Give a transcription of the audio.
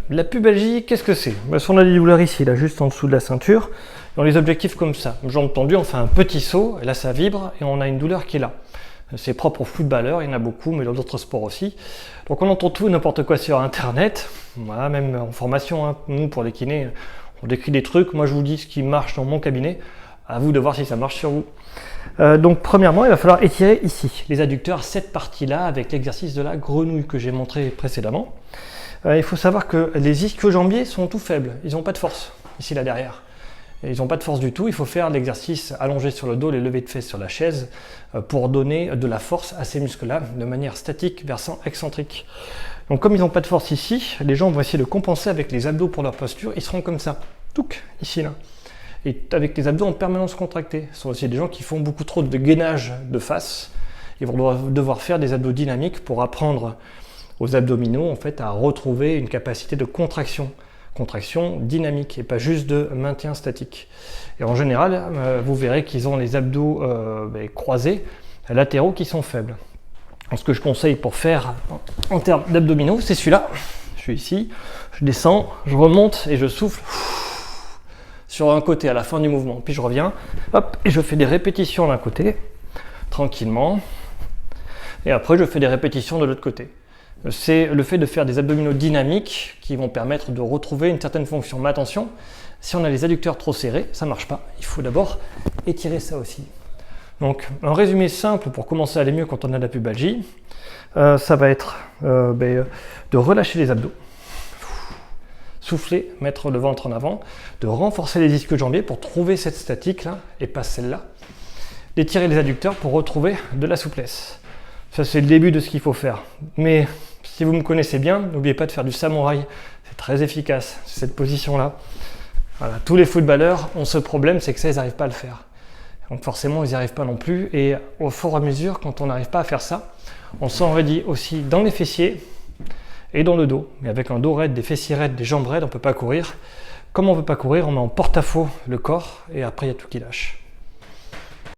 La pubalgie, qu'est-ce que c'est? Si on a des douleurs ici, là, juste en dessous de la ceinture, dans les objectifs comme ça, jambe tendue, on fait un petit saut, et là ça vibre, et on a une douleur qui est là. C'est propre aux footballeurs, il y en a beaucoup, mais dans d'autres sports aussi. Donc on entend tout et n'importe quoi sur Internet, voilà, même en formation, hein. Nous pour les kinés, on décrit des trucs, moi je vous dis ce qui marche dans mon cabinet, à vous de voir si ça marche sur vous. Donc premièrement, il va falloir étirer ici, les adducteurs, cette partie-là, avec l'exercice de la grenouille que j'ai montré précédemment. Il faut savoir que les ischio-jambiers sont tout faibles, ils n'ont pas de force, ici là derrière. Et ils n'ont pas de force du tout, il faut faire l'exercice allongé sur le dos, les levées de fesses sur la chaise, pour donner de la force à ces muscles-là, de manière statique, versant excentrique. Donc comme ils n'ont pas de force ici, les gens vont essayer de compenser avec les abdos pour leur posture, ils seront comme ça, touc, ici là. Et avec les abdos en permanence contractés. Ce sont aussi des gens qui font beaucoup trop de gainage de face, ils vont devoir faire des abdos dynamiques pour apprendre aux abdominaux en fait à retrouver une capacité de contraction dynamique et pas juste de maintien statique. Et en général, vous verrez qu'ils ont les abdos croisés, latéraux qui sont faibles. Donc, ce que je conseille pour faire en termes d'abdominaux, c'est celui-là. Je suis ici, je descends, je remonte et je souffle sur un côté à la fin du mouvement. Puis je reviens, hop, et je fais des répétitions d'un côté, tranquillement. Et après, je fais des répétitions de l'autre côté. C'est le fait de faire des abdominaux dynamiques qui vont permettre de retrouver une certaine fonction. Mais attention, si on a les adducteurs trop serrés, ça ne marche pas. Il faut d'abord étirer ça aussi. Donc, un résumé simple pour commencer à aller mieux quand on a de la pubalgie, ça va être de relâcher les abdos, souffler, mettre le ventre en avant, de renforcer les ischio-jambiers pour trouver cette statique là et pas celle-là, d'étirer les adducteurs pour retrouver de la souplesse. Ça, c'est le début de ce qu'il faut faire. Mais si vous me connaissez bien, n'oubliez pas de faire du samouraï. C'est très efficace, cette position-là. Voilà. Tous les footballeurs ont ce problème, c'est que ça, ils n'arrivent pas à le faire. Donc forcément, ils n'y arrivent pas non plus. Et au fur et à mesure, quand on n'arrive pas à faire ça, on s'enraidit aussi dans les fessiers et dans le dos. Mais avec un dos raide, des fessiers raides, des jambes raides, on ne peut pas courir. Comme on ne peut pas courir, on met en porte-à-faux le corps et après, il y a tout qui lâche.